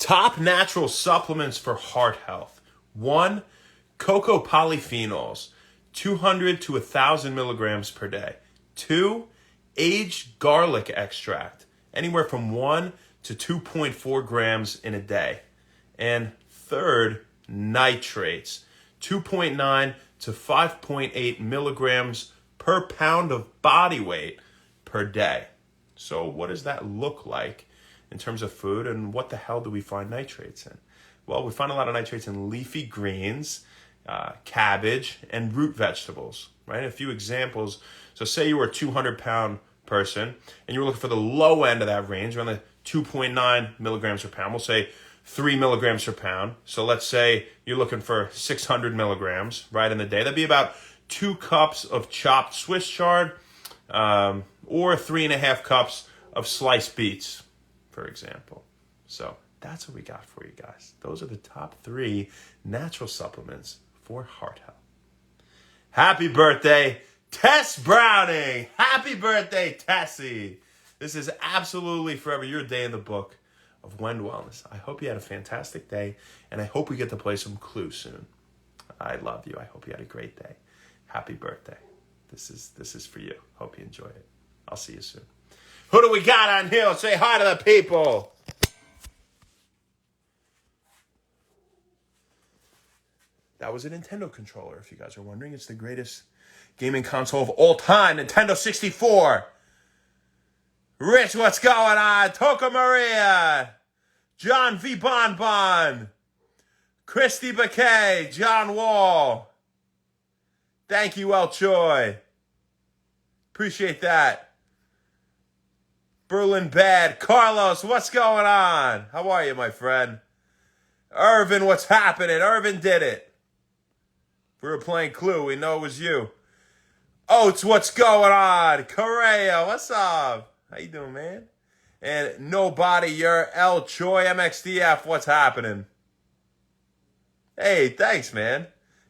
Top natural supplements for heart health. 1, cocoa polyphenols, 200 to 1,000 milligrams per day. 2, aged garlic extract, anywhere from 1 to 2.4 grams in a day. And 3rd, nitrates, 2.9 to 5.8 milligrams per pound of body weight per day. So what does that look like in terms of food, and what the hell do we find nitrates in? Well, we find a lot of nitrates in leafy greens, cabbage, and root vegetables, right? A few examples. So say you were a 200-pound person and you were looking for the low end of that range, around the 2.9 milligrams per pound. We'll say 3 milligrams per pound. So let's say you're looking for 600 milligrams, right, in the day. That'd be about 2 cups of chopped Swiss chard, or 3.5 cups of sliced beets, for example. So that's what we got for you guys. Those are the top 3 natural supplements for heart health. Happy birthday, Tess Browning. Happy birthday, Tessie. This is absolutely forever your day in the book of Wend Wellness. I hope you had a fantastic day, and I hope we get to play some Clue soon. I love you. I hope you had a great day. Happy birthday. This is for you. Hope you enjoy it. I'll see you soon. Who do we got on here? Say hi to the people. That was a Nintendo controller, if you guys are wondering. It's the greatest gaming console of all time, Nintendo 64. Rich, what's going on? Toka Maria. John V. Bonbon. Christy Bakay. John Wall. Thank you, El Choi. Appreciate that. Berlin Bad. Carlos, what's going on? How are you, my friend? Irvin, what's happening? Irvin did it. We were playing Clue. We know it was you. Oates, what's going on? Correa, what's up? How you doing, man? And nobody, you're El Choi MXDF. What's happening? Hey, thanks, man.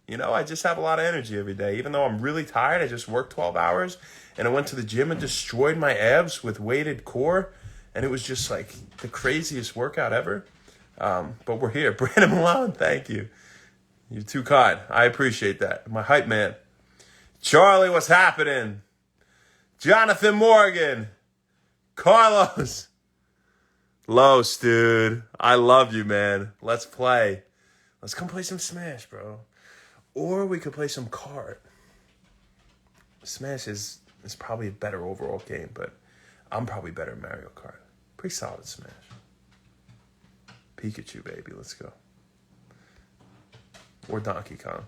You know, I just have a lot of energy every day. Even though I'm really tired, I just worked 12 hours. And I went to the gym and destroyed my abs with weighted core. And it was just like the craziest workout ever. But we're here. Brandon Malone, thank you. You're too kind. I appreciate that. My hype man. Charlie, what's happening? Jonathan Morgan. Carlos. Los, dude. I love you, man. Let's play. Let's come play some Smash, bro. Or we could play some kart. Smash is probably a better overall game, but I'm probably better at Mario Kart. Pretty solid Smash. Pikachu, baby. Let's go. Or Donkey Kong.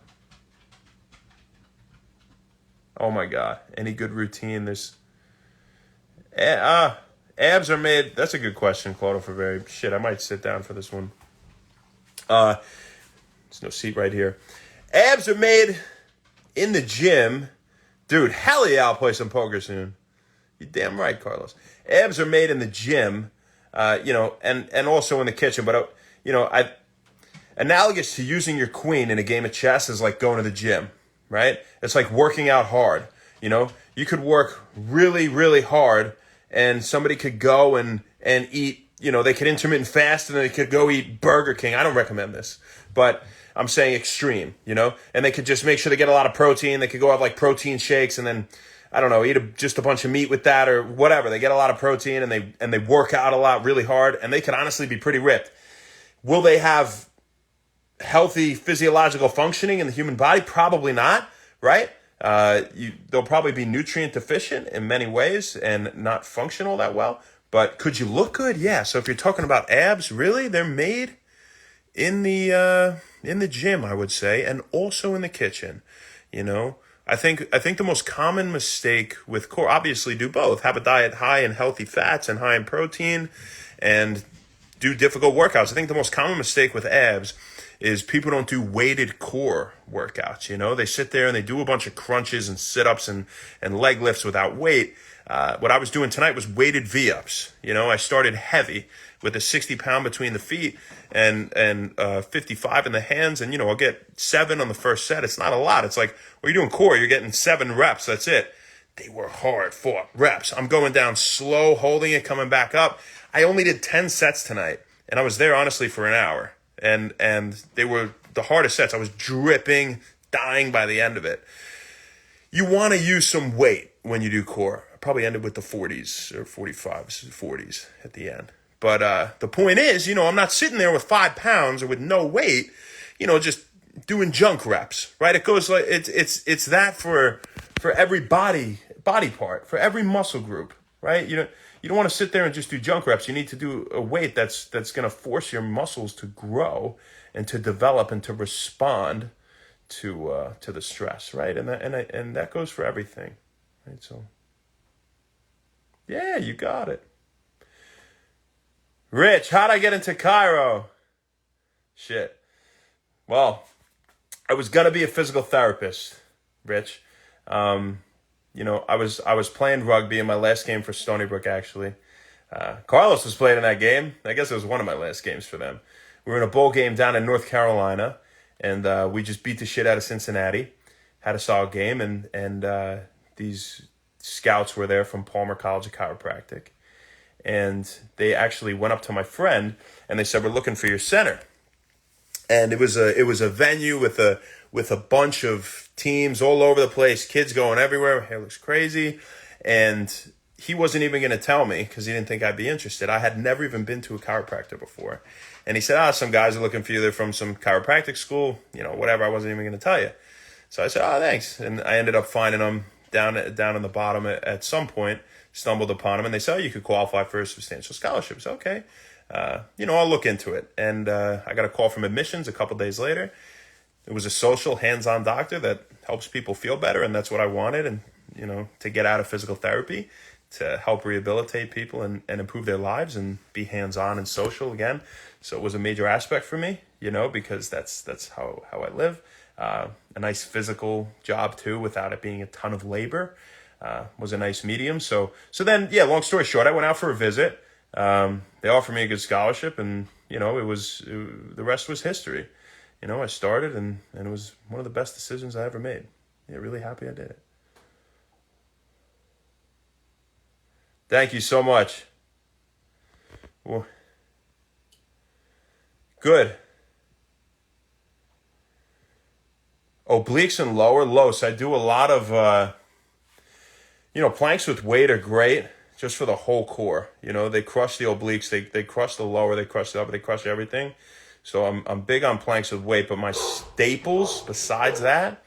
Oh my God. Any good routine? There's abs are made. That's a good question, Claudio Faveri. Shit, I might sit down for this one. There's no seat right here. Abs are made in the gym. Dude, hell yeah, I'll play some poker soon. You're damn right, Carlos. Abs are made in the gym, and also in the kitchen. But, analogous to using your queen in a game of chess is like going to the gym, right? It's like working out hard. You could work really, really hard, and somebody could go and eat, they could intermittent fast, and they could go eat Burger King. I don't recommend this, but I'm saying extreme, and they could just make sure they get a lot of protein. They could go have like protein shakes and then, I don't know, eat just a bunch of meat with that or whatever. They get a lot of protein and they work out a lot really hard, and they could honestly be pretty ripped. Will they have healthy physiological functioning in the human body? Probably not, right? They'll probably be nutrient deficient in many ways and not functional that well. But could you look good? Yeah. So if you're talking about abs, really, they're made in the gym, I would say, and also in the kitchen. I think the most common mistake with core, obviously do both. Have a diet high in healthy fats and high in protein, and do difficult workouts. I think the most common mistake with abs is people don't do weighted core workouts. They sit there and they do a bunch of crunches and sit-ups and leg lifts without weight. What I was doing tonight was weighted V-ups. I started heavy with a 60-pound between the feet and 55 in the hands. And, I'll get 7 on the first set. It's not a lot. It's like, when you're doing core, you're getting 7 reps. That's it. They were hard-fought reps. I'm going down slow, holding it, coming back up. I only did 10 sets tonight. And I was there honestly for an hour. And they were the hardest sets. I was dripping, dying by the end of it. You want to use some weight when you do core. I probably ended with the 40s or 45s, 40s at the end. But the point is, I'm not sitting there with 5 pounds or with no weight, just doing junk reps, right? It goes like it's that for every body part, for every muscle group, right? You don't want to sit there and just do junk reps. You need to do a weight that's going to force your muscles to grow and to develop and to respond to the stress, right? And that goes for everything, right? So, yeah, you got it. Rich, how'd I get into Cairo? Shit. Well, I was gonna be a physical therapist, Rich. I was playing rugby in my last game for Stony Brook, actually. Carlos was playing in that game. I guess it was one of my last games for them. We were in a bowl game down in North Carolina, and we just beat the shit out of Cincinnati. Had a solid game, and these scouts were there from Palmer College of Chiropractic. And they actually went up to my friend, and they said, "We're looking for your center." And it was a venue with a bunch of teams all over the place, kids going everywhere. Hair looks crazy. And he wasn't even going to tell me because he didn't think I'd be interested. I had never even been to a chiropractor before. And he said, some guys are looking for you. They're from some chiropractic school, whatever. I wasn't even going to tell you. So I said, thanks. And I ended up finding them down in the bottom at some point, stumbled upon them. And they said, you could qualify for a substantial scholarship. So, okay. I'll look into it. And I got a call from admissions a couple days later. It was a social, hands-on doctor that helps people feel better, and that's what I wanted. And, to get out of physical therapy, to help rehabilitate people and improve their lives and be hands-on and social again. So it was a major aspect for me, because that's how I live. A nice physical job, too, without it being a ton of labor, was a nice medium. So then, long story short, I went out for a visit. They offered me a good scholarship, and the rest was history. I started, and it was one of the best decisions I ever made. Yeah, really happy I did it. Thank you so much. Well, good. Obliques and low. So I do a lot of, planks with weight are great. Just for the whole core, they crush the obliques, they crush the lower, they crush the upper, they crush everything. So I'm big on planks with weight, but my staples besides that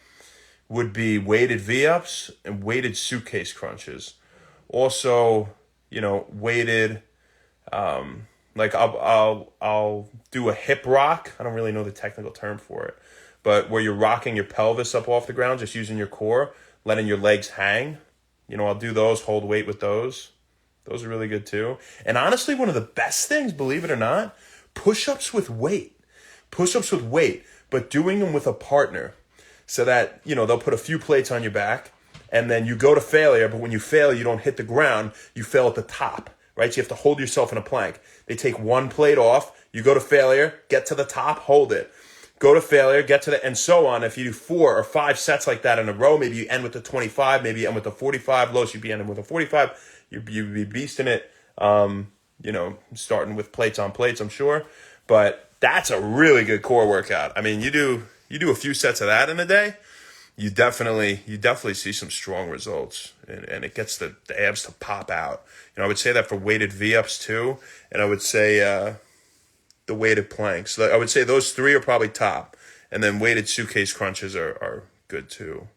would be weighted V-ups and weighted suitcase crunches. Also, weighted, like I'll do a hip rock. I don't really know the technical term for it, but where you're rocking your pelvis up off the ground, just using your core, letting your legs hang. I'll do those, hold weight with those. Those are really good too. And honestly, one of the best things, believe it or not, push-ups with weight. Push-ups with weight, but doing them with a partner so that, they'll put a few plates on your back and then you go to failure, but when you fail, you don't hit the ground, you fail at the top, right? So you have to hold yourself in a plank. They take one plate off, you go to failure, get to the top, hold it. Go to failure, get to and so on. If you do 4 or 5 sets like that in a row, maybe you end with the 25, maybe you end with the 45. Lowest you'd be ending with a 45. You'd be beasting it, starting with plates on plates, I'm sure. But that's a really good core workout. I mean, you do a few sets of that in a day, you definitely see some strong results, and it gets the abs to pop out. I would say that for weighted V-ups too, and I would say the weighted planks. I would say those 3 are probably top, and then weighted suitcase crunches are good too.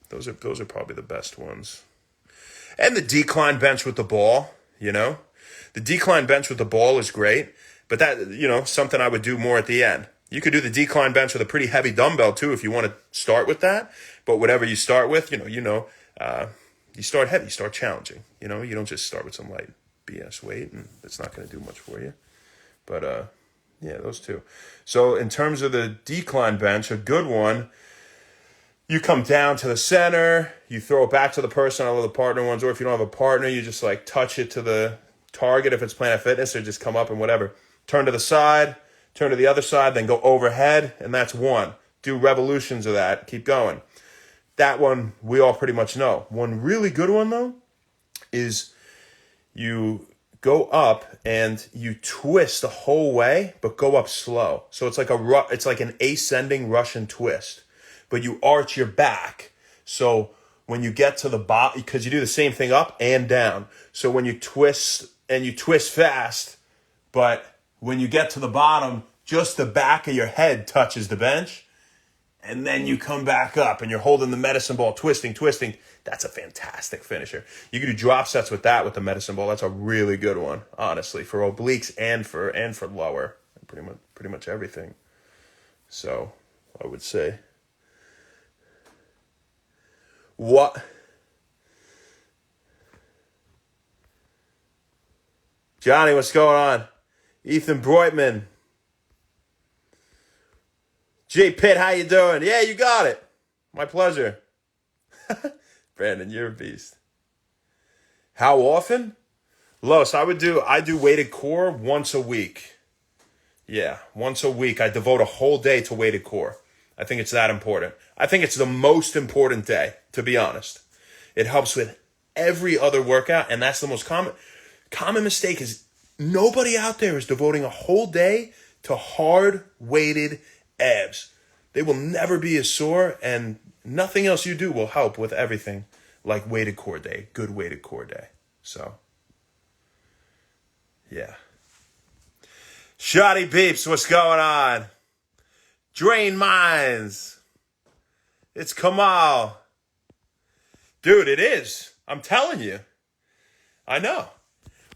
Those are probably the best ones. And the decline bench with the ball, the decline bench with the ball is great, but that, something I would do more at the end. You could do the decline bench with a pretty heavy dumbbell too if you want to start with that. But whatever you start with, you start heavy, you start challenging. You don't just start with some light BS weight, and it's not going to do much for you. But, those 2. So in terms of the decline bench, a good one, you come down to the center, you throw it back to the person. I love the partner ones. Or if you don't have a partner, you just touch it to the target if it's Planet Fitness, or just come up and whatever. Turn to the side, turn to the other side, then go overhead, and that's 1. Do revolutions of that. Keep going. That one we all pretty much know. One really good one, though, is you go up and you twist the whole way, but go up slow. So it's like it's like an ascending Russian twist, but you arch your back. So when you get to the bottom, because you do the same thing up and down. So when you twist and you twist fast, but when you get to the bottom, just the back of your head touches the bench. And then you come back up and you're holding the medicine ball, twisting. That's a fantastic finisher. You can do drop sets with that with the medicine ball. That's a really good one, honestly, for obliques and for lower, pretty much everything. So I would say, what? Johnny, what's going on? Ethan Breutman. J Pitt, how you doing? Yeah, you got it. My pleasure. Brandon, you're a beast. How often? Los, I do weighted core once a week. Yeah, once a week. I devote a whole day to weighted core. I think it's that important. I think it's the most important day, to be honest. It helps with every other workout, and that's the most common mistake is nobody out there is devoting a whole day to hard weighted abs. They will never be as sore, and nothing else you do will help with everything like weighted core day, good weighted core day. So, yeah. Shoddy Beeps, what's going on? Drain Minds. It's Kamal. Dude, it is. I'm telling you. I know.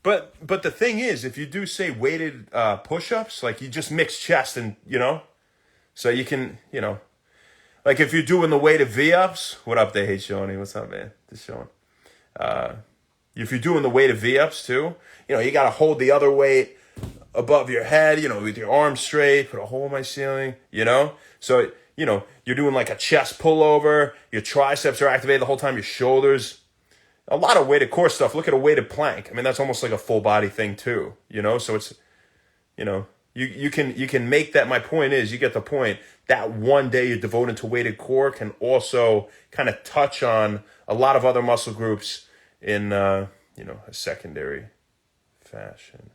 But the thing is, if you do say weighted push-ups, like you just mix chest and, so you can, like if you're doing the weighted V-ups, what up there? Hey, Shawnee, what's up, man? Just showing. If you're doing the weighted V-ups too, you got to hold the other weight above your head, with your arms straight, put a hole in my ceiling, So, you're doing like a chest pullover, your triceps are activated the whole time, your shoulders. A lot of weighted core stuff. Look at a weighted plank. I mean, that's almost like a full body thing too, So it's, you can make that. My point is, you get the point. That one day you're devoted to weighted core can also kind of touch on a lot of other muscle groups in, a secondary fashion,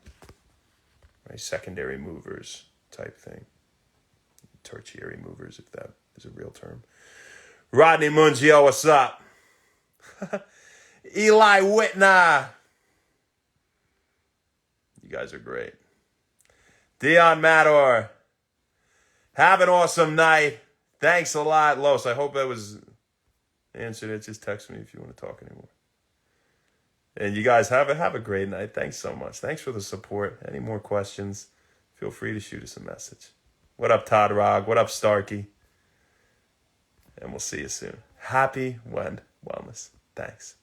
right? Secondary movers type thing. Tertiary movers, if that is a real term. Rodney Mungio, what's up? Eli Whitner. You guys are great. Dion Mador. Have an awesome night. Thanks a lot, Los. I hope that was answered it. Just text me if you want to talk anymore. And you guys have a great night. Thanks so much. Thanks for the support. Any more questions, feel free to shoot us a message. What up, Todd Rogg? What up, Starkey? And we'll see you soon. Happy Wellness. Thanks.